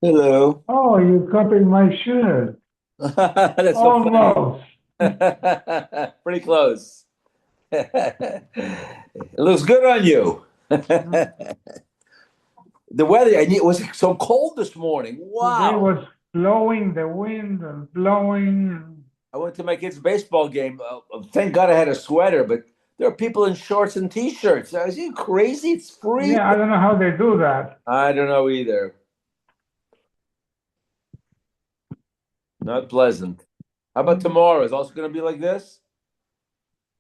Hello. Oh, you copied my shirt. That's so funny. Almost. Pretty close. It looks good on you. The weather, it was so cold this morning. Today Wow. was blowing the wind and blowing. I went to my kid's baseball game. Thank God I had a sweater, but there are people in shorts and t-shirts. Are you crazy? It's free. Yeah, I don't know how they do that. I don't know either. Not pleasant. How about tomorrow? Is it also going to be like this?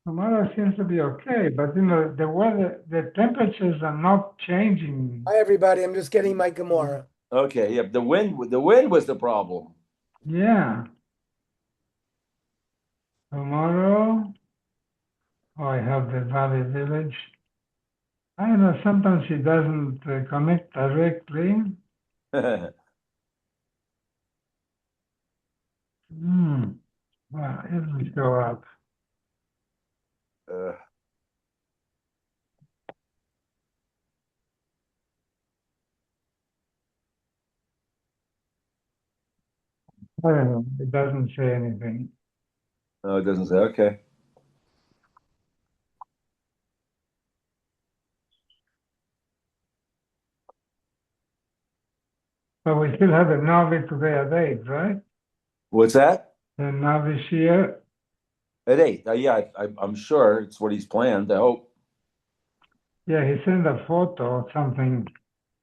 Tomorrow seems to be okay, but the weather, the temperatures are not changing. Hi, everybody. I'm just getting my Gemara. Okay, yeah. The wind was the problem. Yeah, tomorrow, oh, I have the Valley Village. I don't know, sometimes it doesn't connect directly. Well, it will show up. Uh, I don't know, it doesn't say anything. no, it doesn't say. Okay. But we still have the Navi today at 8, right? What's that? The Navi here. At 8. Yeah, I'm sure it's what he's planned. I hope. Yeah, he sent a photo or something.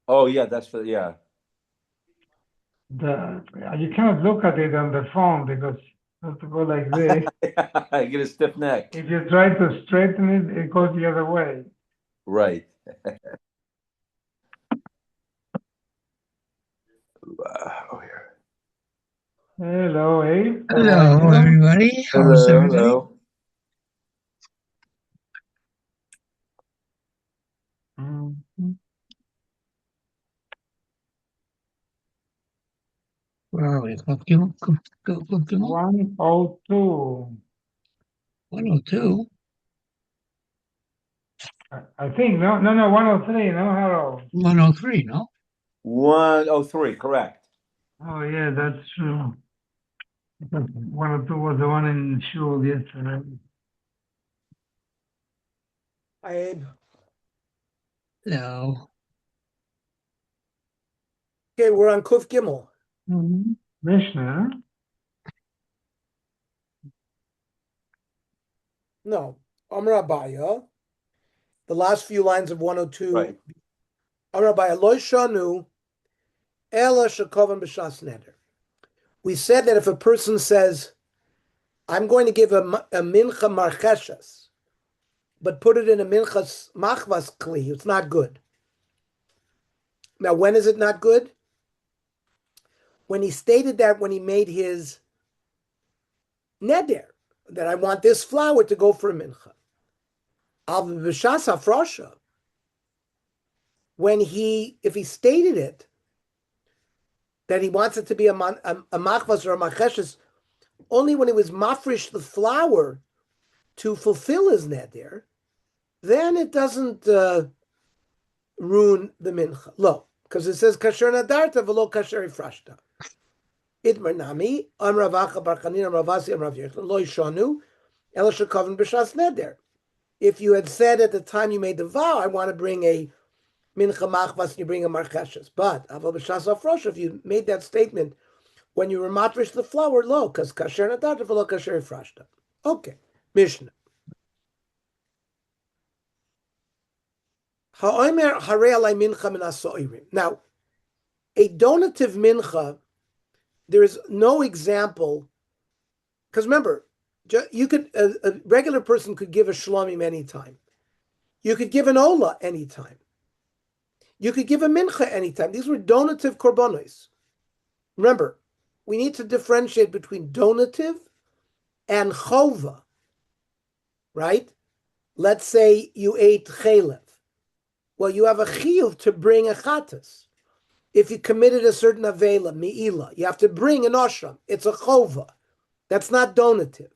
Oh, yeah, that's for, yeah. You cannot look at it on the phone because you have to go like this. I get a stiff neck. If you try to straighten it, it goes the other way. Right. Oh, here. Hello, Abe. How are Hello, you? everybody. How's Hello, everything? hello. Mhm. Where are we? Cookie 102. 102. I think, no, no, no, 103, no, hello. 103, no? 103, correct. Oh, yeah, that's true. 102 was the one in Shul yesterday. Hi, Abe. No. Okay, we're on Kuf Gimel. Mishnah. No, Amr Abaya. The last few lines of 102. Right. Amr Abaya, Lo Shanu, Ela Shakovan B'Shas Neder. We said that if a person says, I'm going to give a mincha marcheshas, but put it in a minchas machvas kli, it's not good. Now, when is it not good? When he stated that when he made his neder, that I want this flour to go for a mincha. Al b'shas hafrosha, if he stated it, that he wants it to be a machvas or a macheshes, only when he was mafresh the flour to fulfill his neder, then it doesn't ruin the mincha. Lo, because it says kasher nadarta v'lo kasher ifrashta. Idmar nami, am ravacha bar chanin, am ravasi, am rav yechon, lo yishonu, ela shekavin b'shas neder. If you had said at the time you made the vow, I want to bring a mincha machvas, you bring a marcheshes. But aval b'shas afrosh, if you made that statement when you were matrish the flour, lo, because kasher nadarta v'lo kasher ifrashta. Okay, Mishnah. Ha'omer harei alai mincha min haso'irim. Now, a donative mincha, there is no example, because remember, you could a regular person could give a shlomim anytime. You could give an ola anytime. You could give a mincha anytime. These were donative korbanos. Remember, we need to differentiate between donative and chova, right? Let's say you ate chalev. Well, you have a chiyuv to bring a chatas. If you committed a certain avela, mi'ila, you have to bring an osham. It's a chova. That's not donative.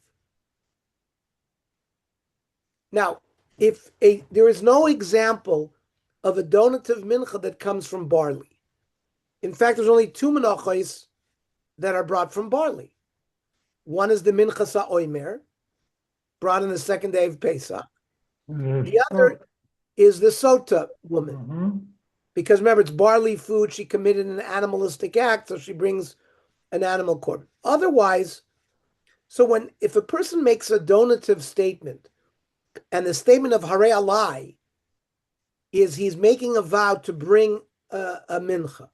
Now, there is no example of a donative mincha that comes from barley. In fact, there's only two menachos that are brought from barley. One is the Minchas HaOimer, brought on the second day of Pesach. The other is the Sota woman. Mm-hmm. Because remember, it's barley food. She committed an animalistic act, so she brings an animal korban. Otherwise, so if a person makes a donative statement, and the statement of Harei Alai is he's making a vow to bring a mincha.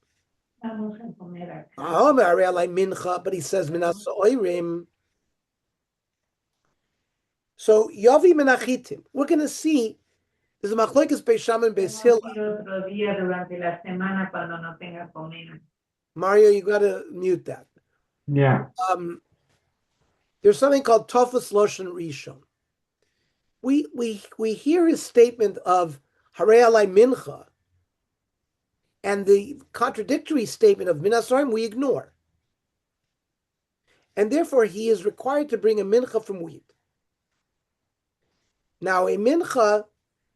Harei Alai mincha, but he says minas oirim. So Yavi Menachitim, we're going to see there's a machlokes Beis Shammai and Beis Hillel. Mario, you got to mute that. Yeah. There's something called Tofas Loshen Rishon. We hear his statement of Harei Alai Mincha, and the contradictory statement of Minas Orim we ignore. And therefore, he is required to bring a mincha from wheat. Now, a mincha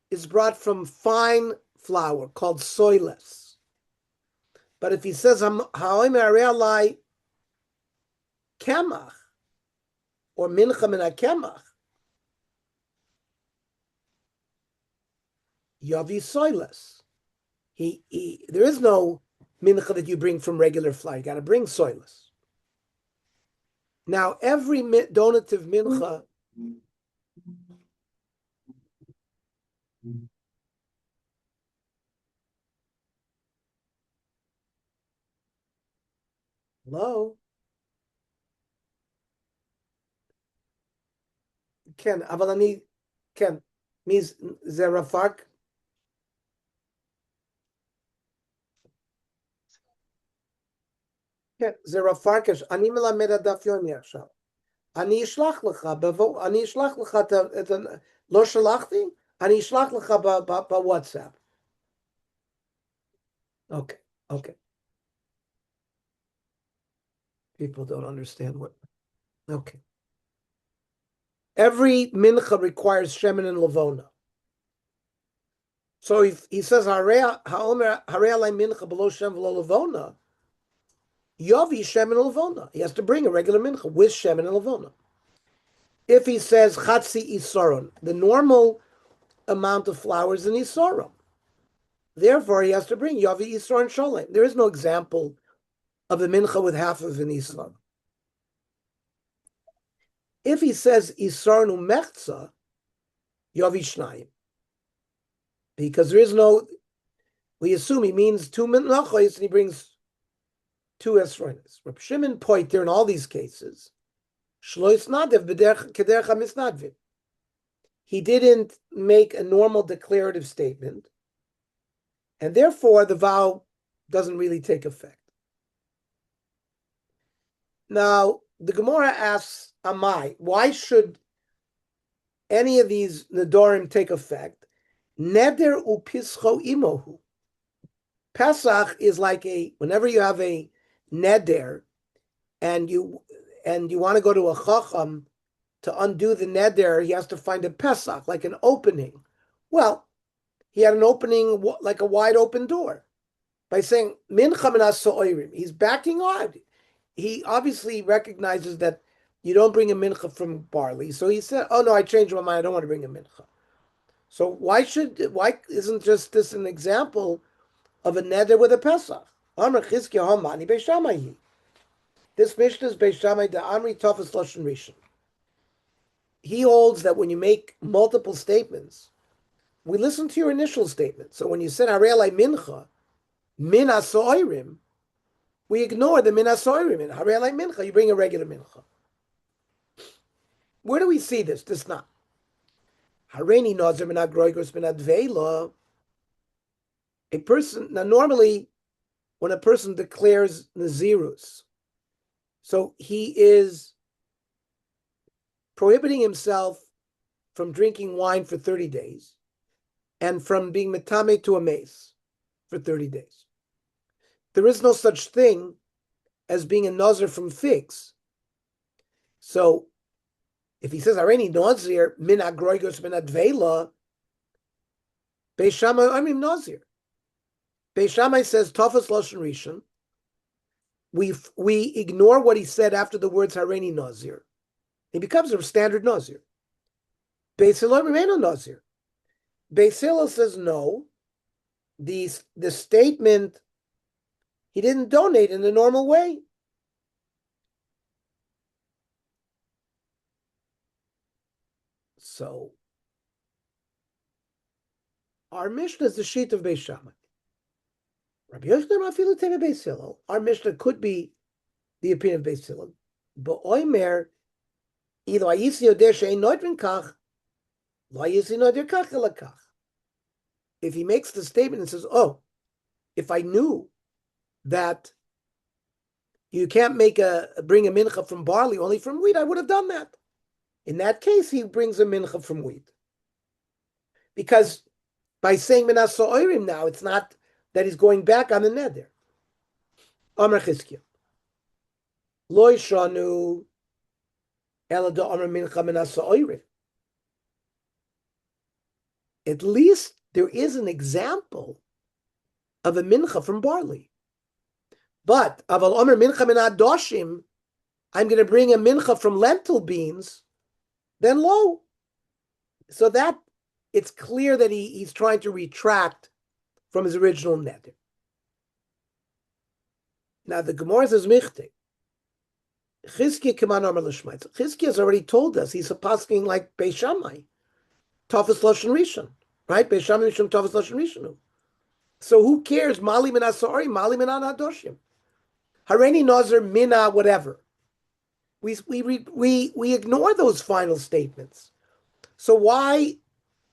is brought from fine flour called soyless. But if he says Ha'omer Harei Alai Kemach, or mincha min hakemach, Yavi soyless. There is no mincha that you bring from regular flour. You got to bring soyless. Now, every donative mincha hello? Ken, אבל Ken, means זה רפק? כן, זה רפק, אני מלמד את דף יומי עכשיו. אני אשלח לך את לא שלחתי? אני אשלח לך בוואטסאפ. Okay. People don't understand what. Okay. Every mincha requires shemen and lavona. So if he says Harei Alai mincha below shem v'lo lavona, Yavi shemen and lavona. He has to bring a regular mincha with shemen and lavona. If he says chatzi isaron, the normal amount of flour is an isaron. Therefore, he has to bring Yavi isaron sholem. There is no example of a mincha with half of an isaron. If he says isaron umechza, Yavi shnayim. Because there is no, we assume he means two menachos and he brings two esronis. Reb Shimon pointer in all these cases, shlois nadev kederech hamisnadvim. He didn't make a normal declarative statement, and therefore the vow doesn't really take effect. Now, the Gemara asks, Amai, why should any of these nedorim take effect? Neder upischo imohu. Pesach is like whenever you have a neder and you want to go to a chacham to undo the neder, he has to find a Pesach, like an opening. Well, he had an opening like a wide open door by saying, mincha minas so'orim. He's backing on. He obviously recognizes that you don't bring a mincha from barley. So he said, oh no, I changed my mind. I don't want to bring a mincha. So why isn't just this an example of a neder with a Pesach? This Mishnah is Beis Shammai da Amri Tofas Loshen Rishon. He holds that when you make multiple statements, we listen to your initial statement. So when you said Harei Alai mincha, min hasoirim, we ignore the min hasoirim. In Harei Alai mincha, you bring a regular mincha. Where do we see this? This not. Hareini nazir min hagroigos min hadveila. A person, now normally when a person declares nazirus, so he is prohibiting himself from drinking wine for 30 days and from being metame to a mace for 30 days. There is no such thing as being a nazir from figs. So if he says, Areni nazir, min agroigos min advela, Beis Shammai, I mean nazir. Beis Shammai says, Tofas Loshen Rishon, we ignore what he said after the words Hareini Nazir. He becomes a standard Nazir. Beis Hillel remain a Nazir. Beis Hillel says no. The statement, he didn't donate in the normal way. So our Mishnah is the sheet of Beis Shammai. Rabbi Yochanan Afilu Teva Beis Hillel. Our Mishnah could be the opinion of Beis Hillel. But Oimer, Ilo Ayisi Yoder Shein Noidrin Kach, Lo Ayisi Noder Kach Elakach. If he makes the statement and says, "Oh, if I knew that you can't bring a mincha from barley, only from wheat, I would have done that." In that case, he brings a mincha from wheat. Because by saying Minas Sa'orim now, it's not that he's going back on the neder. Amar Chizkiah. Lo yishanu ela da amar mincha Minas Sa'orim. At least there is an example of a mincha from barley. But aval amar mincha min adoshim, I'm going to bring a mincha from lentil beans, then lo. So that it's clear that he's trying to retract from his original neder. Now the Gemara says michte. Chizkiah kaman amar l'shmaitz. Chizkiah has already told us he's pasking like Beis Shammai, Tafas Lashon Rishon, right? Beis Shammai Rishon Tafas Lashon Rishon. So who cares? Mali min asori, mali min anadoshim. Hareini nazar mina whatever. We ignore those final statements. So why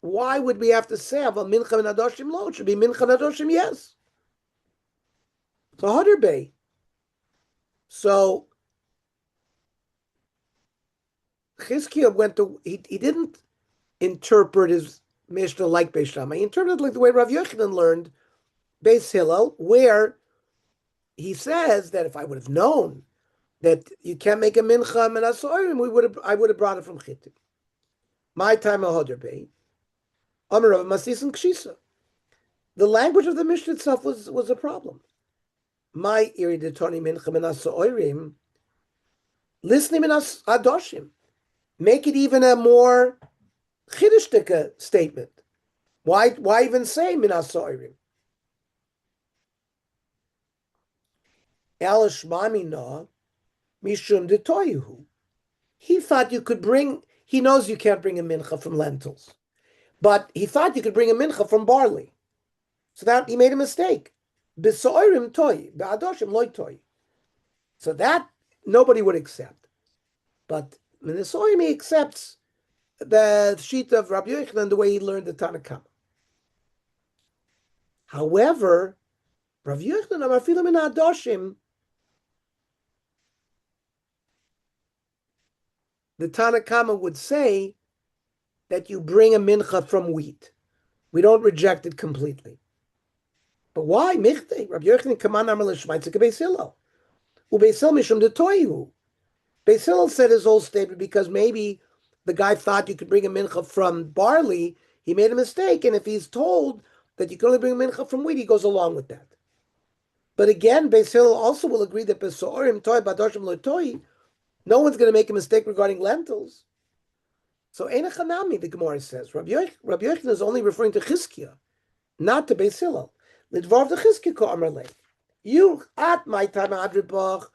would we have to say about mincha min adoshim lo? It should be mincha min adoshim yes. So Hadar Bey. So Chizkiah he didn't interpret his Mishnah like Beis Shammai. He interpreted like the way Rav Yochanan learned Beis Hillel, where he says that if I would have known that you can't make a mincha min asorim, I would have brought it from Chittim. My time al Hadar Bey. Amar Rav Masisim Kshisa. The language of the Mishnah itself was a problem. My iriditoni mincha min asorim, listening min adoshim. Make it even a more chiddushtika statement. Why even say min asorim? Elashmamina mishum detoyuhu. He thought you could bring. He knows you can't bring a mincha from lentils, but he thought you could bring a mincha from barley. So that he made a mistake. B'soirim toy, b'adoshim loy toy. So that nobody would accept. But Minasoim he accepts the sheet of Rabbi Yochanan the way he learned the Tanna Kama. However, Rabbi Yochanan Amafilu min adoshim, the Tanna Kama would say that you bring a mincha from wheat. We don't reject it completely. But why? Michte, Rabbi Yochanan kaman amar l'shmaitzik Beis Hillel. Ubeis Hillel mishum detoyu. Beis Hillel said his whole statement because maybe the guy thought you could bring a mincha from barley. He made a mistake, and if he's told that you can only bring a mincha from wheat, he goes along with that. But again, Beis Hillel also will agree that besorim toy badoshim lo toy, no one's going to make a mistake regarding lentils. So Eina Chanami, the Gemara says, Rabbi Yochanan is only referring to Chizkiah, not to Beis Hillel. Lidvar the Chizkiah ko amar lei. You at my time adribach.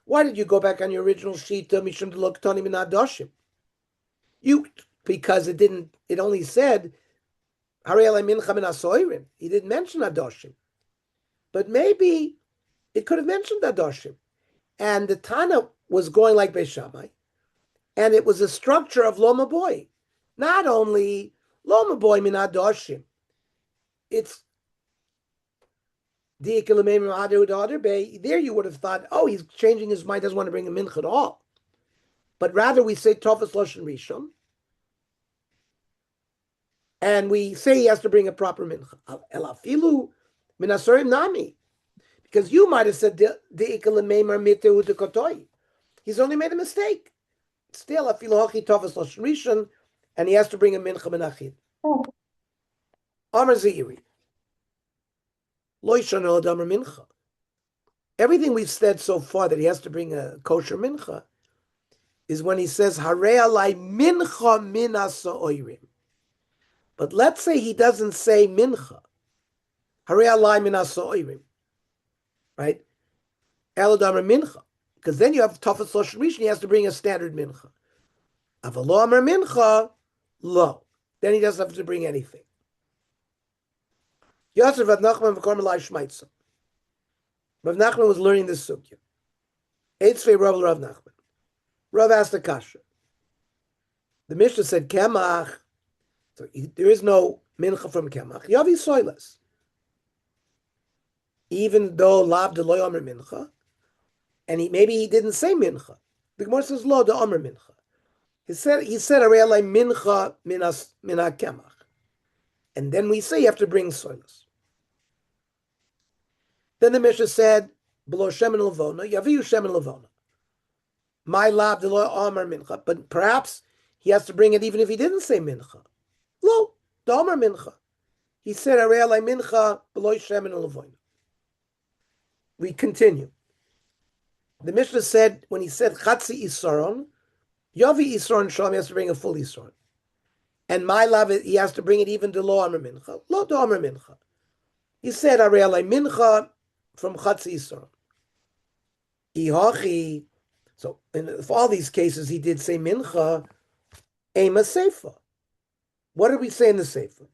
Why did you go back on your original sheet? Mishum deloktani min adoshim. Because it only said Harei alei mincha min asoirim. He didn't mention adoshim. But maybe it could have mentioned adoshim. And the Tana was going like Beis Shammai. And it was a structure of Loma Boy. Not only Loma Boy min adoshim. It's there you would have thought, oh, he's changing his mind, doesn't want to bring a mincha at all. But rather we say Tofas Lashon Rishon, and we say he has to bring a proper mincha. Elafilu minasorim nami. Because you might have said, he's only made a mistake. Still, afilu hachi Tofas Lashon Rishon, and he has to bring a mincha menachid. Amar Zeiri. Lo yishanu adamar mincha. everything we've said so far that he has to bring a kosher mincha is when he says, Harei alai mincha min ha'so'orim. But let's say he doesn't say mincha. Harei alai min ha'so'orim. Right? Eladamer mincha. Because then you have Tafas Lashon Rishon, he has to bring a standard mincha. Avalo Amar mincha, lo. Then he doesn't have to bring anything. Yosef Rav Nachman v'kor Malai Shmaitza. Rav Nachman was learning this sugya. Eitzvei Rav Nachman. Rav asked the kasha. The Mishnah said kemach. So there is no mincha from kemach. Yavi soilas. Even though lav de loy omer mincha, and maybe he didn't say mincha. The Gemara says lo de omer mincha. He said arei alai mincha mina kemach. And then we say you have to bring soilas. Then the Mishnah said, below Shem and Levona, Yaviu Shem and Levona. My lab de lo Omer mincha. But perhaps he has to bring it even if he didn't say mincha. Lo, the Omer mincha. He said, Arei alai mincha below Shem and Levona. We continue. The Mishnah said, when he said Chatzi Isaron, Yavi Isaron Shalom, he has to bring a full Isaron. And my love, he has to bring it even to lo Omer mincha. Lo to Omer mincha. He said, Arei alai mincha from Chatzi Yisrael. Ihachi. So in all these cases, he did say mincha, ema seifa. What did we say in the seifa?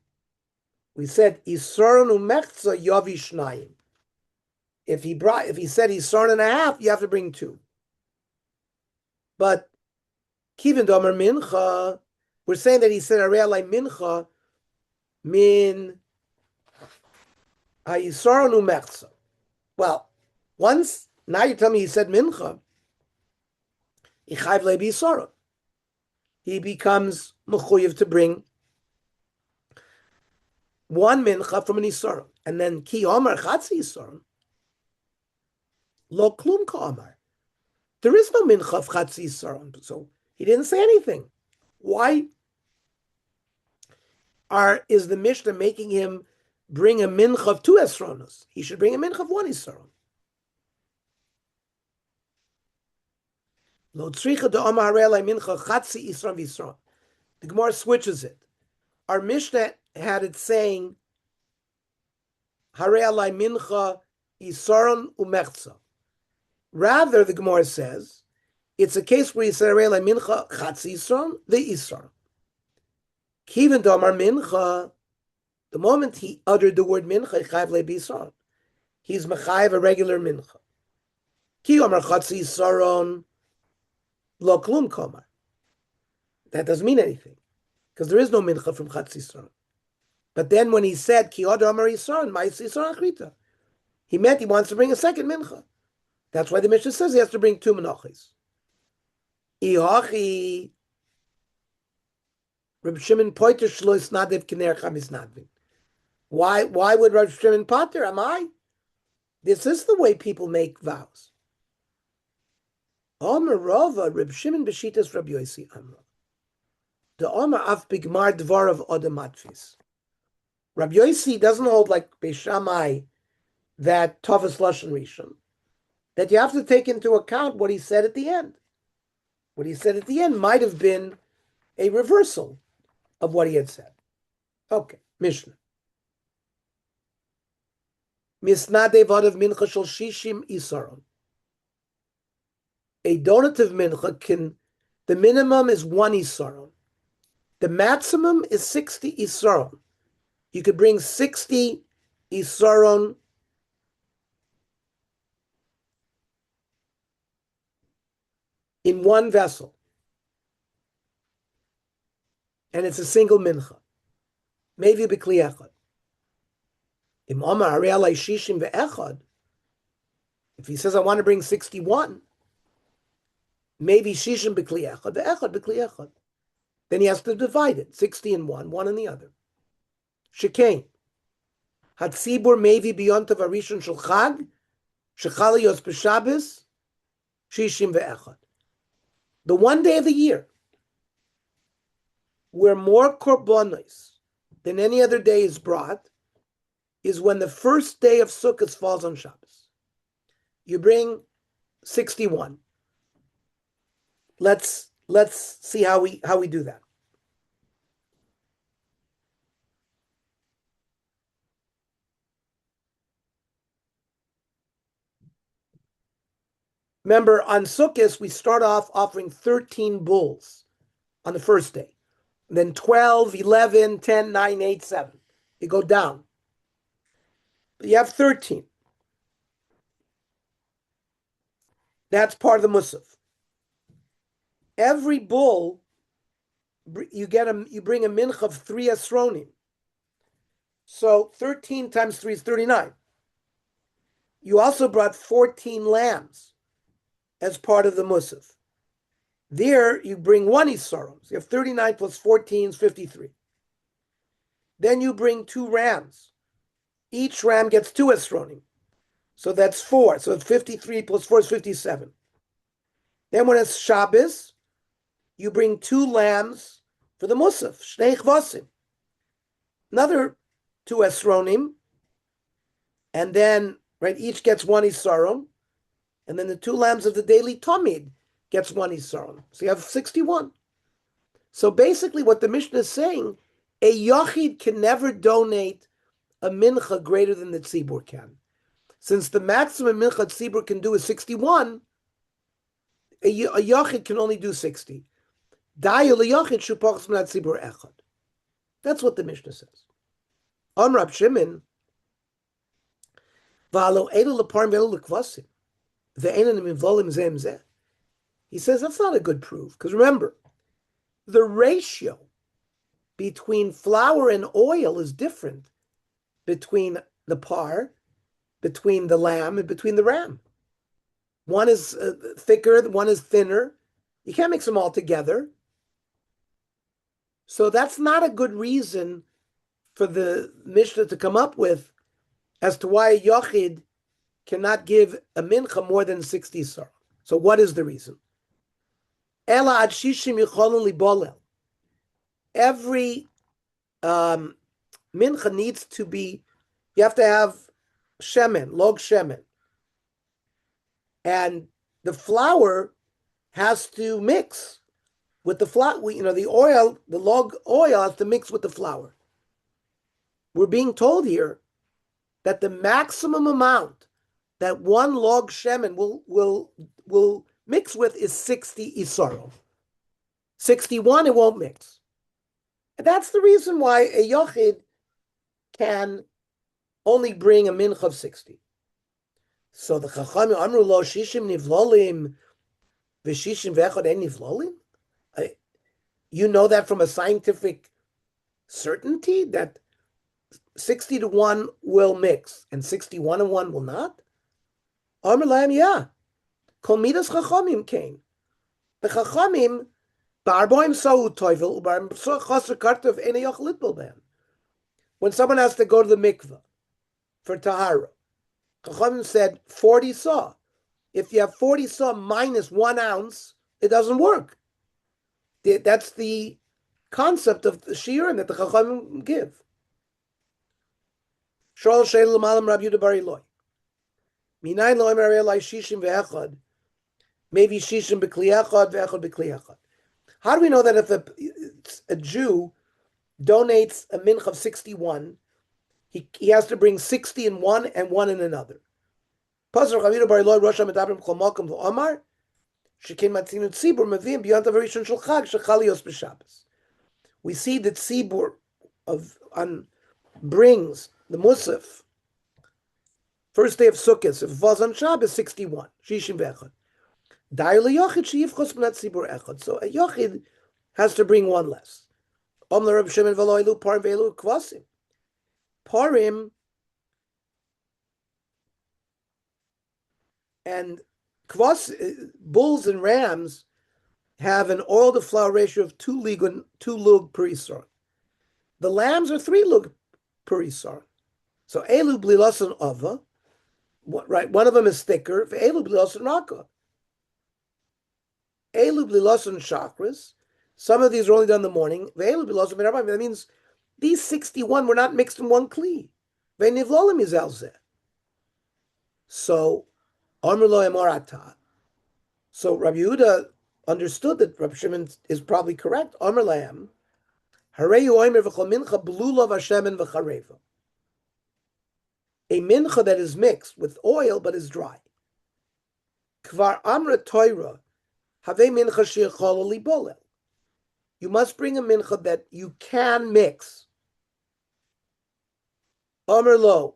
We said Yisrael umechza yavi shnayim. If he said Yisrael and a half, you have to bring two. But kivin domer mincha, we're saying that he said arei alai mincha min ha'Yisrael umechza. Well, now you tell me he said mincha, he becomes mechuyev to bring one mincha from an Yisrael. And then ki omar chatzi Yisrael, lo klum ka omar. There is no mincha of chatzi Yisrael, so he didn't say anything. Why is the Mishnah making him bring a mincha of 2 esronos? He should bring a mincha of 1 esron. Lo tzricha de omar harei alai mincha chatzi isron v'isron. The Gemara switches it. Our Mishnah had it saying harei alai mincha isron umechza. Rather, the Gemara says it's a case where he said harei alai mincha chatzi isron the isron. Kivin de omar mincha. The moment he uttered the word mincha, he's mechayev a regular mincha. Ki omar chatzi saron lo klum komar. That doesn't mean anything, because there is no mincha from chatzi saron. But then when he said ki od omar yisaron, ma'is yisaron achrita, he meant he wants to bring a second mincha. That's why the Mishnah says he has to bring 2 menachos. Ihachi Reb Shimon poiter shlois nadev k'ner chamis nadvin. Why would Reb Shimon potter? Am I? This is the way people make vows. Omer Rava Reb Shimon b'shitas Reb Yosi Amra. The Omer af bigmar dvarav odamatfis. Reb Yosi doesn't hold like Beishamai that Tavas Lashon Rishon, that you have to take into account what he said at the end. What he said at the end might have been a reversal of what he had said. Okay, Mishnah. Misnade vadav mincha shel shishim isaron. A donative mincha the minimum is 1 isaron. The maximum is 60 isaron. You could bring 60 isaron in one vessel. And it's a single mincha. Maybe b'kli echad. Im omar harei alai shishim ve'echad. If he says, I want to bring 61, maybe shishim b'kli echad, ve'echad b'kli echad. Then he has to divide it, 60 in one in the other. Shekain. Hatzibur maybe beyond of arishon shel chag, shechal yos b'shabbos, shishim ve'echad. The one day of the year where more korbanos than any other day is brought is when the first day of Sukkot falls on Shabbos. you bring 61. Let's see how we do that. Remember, on Sukkot, we start off offering 13 bulls on the first day. And then 12, 11, 10, 9, 8, 7. You go down. But you have 13. That's part of the Musaf. Every bull, you bring a mincha of 3 esronim. So 13 times 3 is 39. You also brought 14 lambs as part of the Musaf. There, you bring 1 isarom. So you have 39 plus 14 is 53. Then you bring 2 rams. Each ram gets 2 esronim. So that's 4. So it's 53 plus 4 is 57. Then when it's Shabbos, you bring 2 lambs for the Musaf, Shnei Chvasim. Another 2 esronim. And then, right, each gets 1 isarom. And then the 2 lambs of the daily Tamid gets 1 isaron. So you have 61. So basically what the Mishnah is saying, a Yachid can never donate a mincha greater than the Tzibur can. Since the maximum mincha Tzibur can do is 61, a Yachid can only do 60. That's what the Mishnah says. On Rab Shimon, he says that's not a good proof, because remember, the ratio between flour and oil is different between the par, between the lamb, and between the ram. One is thicker, one is thinner. You can't mix them all together. So that's not a good reason for the Mishnah to come up with as to why a Yochid cannot give a mincha more than 60 sar. So what is the reason? Ela ad shishim yicholin libolel. Every mincha needs to be, you have to have shemen, log shemen. And the flour has to mix with the flour. The oil, the log oil has to mix with the flour. We're being told here that the maximum amount that 1 log shemen will mix with is 60 isaro. 61, it won't mix. And that's the reason why a yochid can only bring a mincha of 60. So the Chachamim Amru Lo Shishim Nivlolim V'Shishim V'Echad En Nivlolim? You know that from a scientific certainty that 60 to 1 will mix and 61 to 1 will not? Amr Laim, yeah. Kol Midas Chachamim came. The Chachamim Barboim Sa'u Toivel Ubar Chaser Kartov Ene Yoch Litbel Ben. When someone has to go to the mikveh for tahara, Chachamim said 40 saw. If you have 40 saw minus 1 ounce, it doesn't work. That's the concept of the shiurim that the Chachamim give. Shol sheil l'malam Rab Yehuda bar Eloi. Minayin lo emer elai shishim ve'echad. Maybe shishim b'kli echad ve'echad b'kli echad. How do we know that if a Jew donates a mincha of 61, he has to bring 60 in one and 1 in another? Pasuk Rab Yehuda bar Eloi Rosh HaMedabrim Kol Malkum V'Omar Shekin Matzinu Tzibur Mevim B'Yom Tov Rishon Shel Chag Shechalios B'Shabbos. We see that Tzibur brings the Musaf first day of Sukkot. If it falls on Shabbos, 61 Shishim V'Echad. Dayu LeYochid She'yivchos B'nat Tzibur Echad. So a Yochid has to bring 1 less. Om LeRab Shimon V'Lo Elu Parim V'Elu Kvasim. Parim and kvas, bulls and rams have an oil to flour ratio of 2 lug per isar. The lambs are 3 lug per isar. So elu blilasan ava, right? One of them is thicker. Elu blilasan raka. Elu blilasan chakras. Some of these are only done in the morning. Elu blilasan minarabim. That means these 61 were not mixed in 1 kli. Ve'nivlolim is alzeh. So Amr lo emorata. So Rabbi Yehuda understood that Rabbi Shimon is probably correct. Amr lahem, hareyu oimer v'chol mincha blulav hashemen v'chareva. A mincha that is mixed with oil but is dry. Kvar amra toira, have mincha she'echol libolel. You must bring a mincha that you can mix. Amr lo,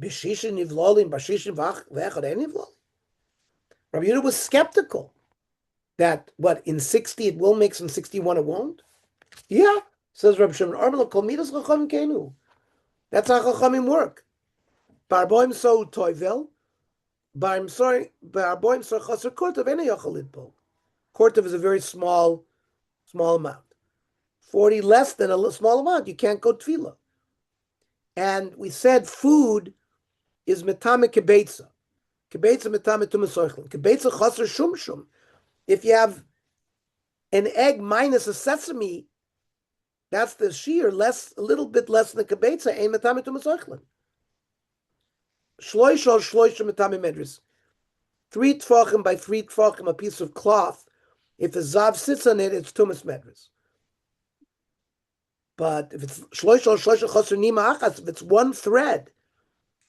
b'shishin nivlolim, b'shishin v'echad en nivlolim. Rabbi Yehuda was skeptical that, what, in 60 it will mix, in 61 it won't? Yeah, says Rabbi Shimon. Amr lo kol midas chachamim kenu. That's how chachamim work. Barboim so toivel, barboim so chaser kortov ene yochel lidbol. Kortov is a very small amount. 40 less than a small amount, you can't go tefillah. And we said food is metame kebetza. Kebetza metame tumasoichlin. Kebetza chaser shum shum. If you have an egg minus a sesame, that's the shear, less, a little bit less than the kebetza, ein metame tumasoichlin. Shloisha metame medris. 3 tfachim by 3 tfachim, a piece of cloth. If a zav sits on it, it's tumas medris. But if it's shloisha chaser nima achas, if it's one thread,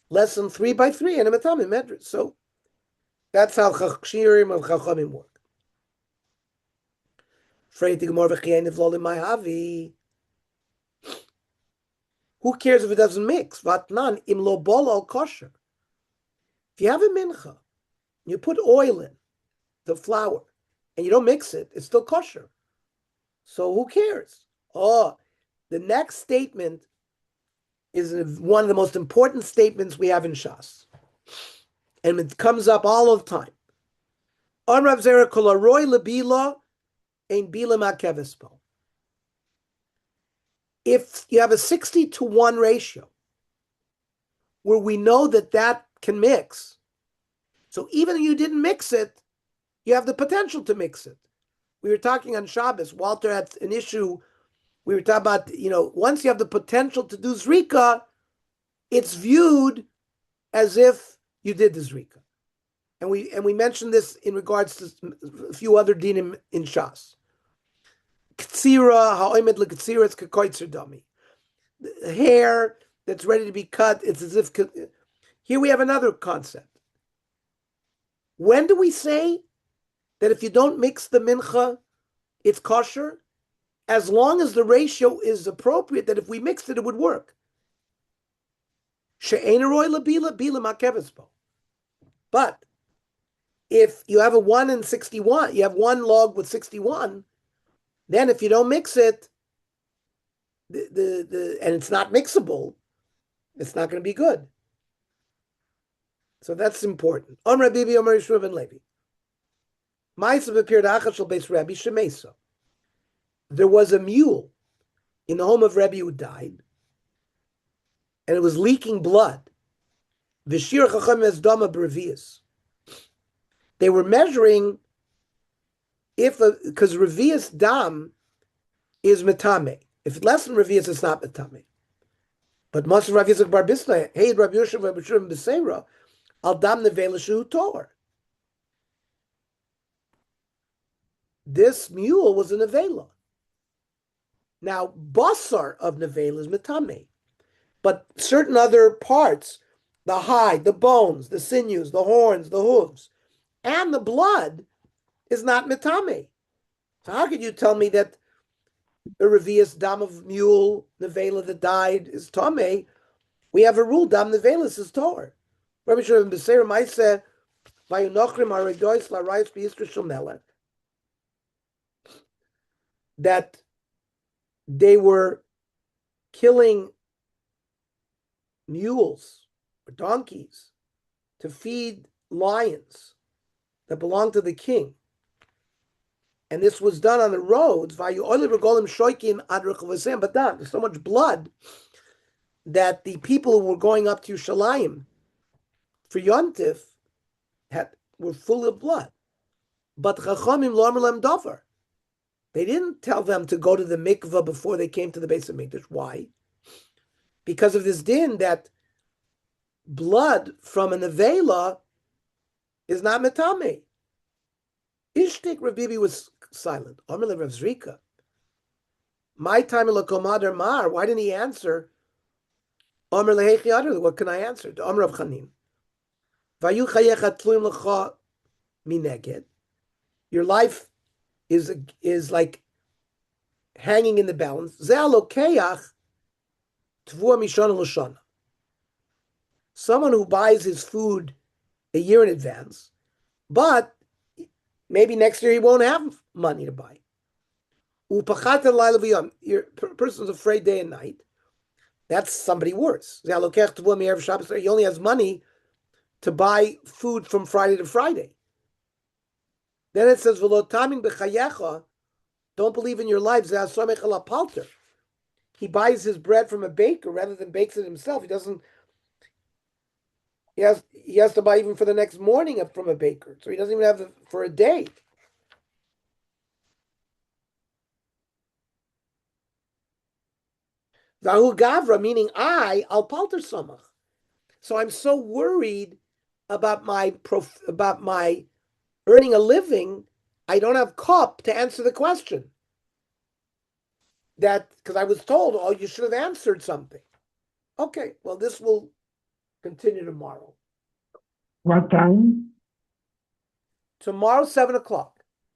less than 3 by 3, and a metame medris. So that's how shirim of chachamim work. Who cares if it doesn't mix? Vatnan im lo bol al kosher. If you have a mincha, you put oil in the flour, and you don't mix it, it's still kosher. So who cares? Oh, the next statement is one of the most important statements we have in Shas. And it comes up all of the time. On Rav Zera kol aroy lebila ein bila ma'kevespo. If you have a 60-to-1 ratio, where we know that can mix, so even if you didn't mix it, you have the potential to mix it. We were talking on Shabbos. Walter had an issue. We were talking about, once you have the potential to do zrika, it's viewed as if you did the zrika. And we mentioned this in regards to a few other dinim in Shas. Ktsira, ha'omed l'ktsira, it's kakoitzer dami. The hair that's ready to be cut, it's as if... Here we have another concept. When do we say that if you don't mix the mincha, it's kosher? As long as the ratio is appropriate, that if we mixed it, it would work. She'ein roy labila, bila ma'kevespo. But if you have a 1 in 61, you have one log with 61, then if you don't mix it, and it's not mixable, it's not going to be good. So that's important. Omra Bibi Omar Yishua ben Levi. Ma'asav appeared achashal beis Rabbi Shemesa. There was a mule in the home of Rabbi who died, and it was leaking blood. V'shir chacham es dama brevius. They were measuring because revius dam is metame. If it's less than revius, it's not metame. But most of Rav Yitzchak bar Bisna, hey Rabbi Yosef Rabbi Shimon b'Seira, al dam nevela shu tor. This mule was a nevela. Now, basar of nevela is metame, but certain other parts, the hide, the bones, the sinews, the horns, the hooves, and the blood is not metame. So how could you tell me that a revius dam of mule nevela that died is tame? We have a rule, dam nevela is tor. Rabbi Shimon b'Seira might say, "Vayunochrim aredois larayis b'yisra shomelech," that they were killing mules or donkeys to feed lions that belonged to the king. And this was done on the roads. But there's so much blood that the people who were going up to Yerushalayim for Yontif were full of blood. But Chachamim lo amar lehem davar. They didn't tell them to go to the mikveh before they came to the Beis Hamikdash. Why? Because of this din that blood from a nevela is not metame. Ishtik Rav Bibi was silent. Amr le Rav Zrika. My time in Lakomadar Mar. Why didn't he answer? Amr lehechi adar. What can I answer? To Amr of Chanin. Vayu chayecha tluim lecha mineged. Your life is like hanging in the balance. Ze alokeach tvua mishana l'shana. Someone who buys his food a year in advance, but maybe next year he won't have money to buy. Your person's afraid day and night. That's somebody worse. He only has money to buy food from Friday to Friday. Then it says, don't believe in your life. He buys his bread from a baker rather than bakes it himself. He doesn't. He has to buy even for the next morning from a baker. So he doesn't even have for a day. Zahu Gavra, meaning I'll palter samach. So I'm so worried about my earning a living, I don't have cup to answer the question. That because I was told, oh, you should have answered something. Okay, well, this will continue tomorrow. What time? Tomorrow, 7:00.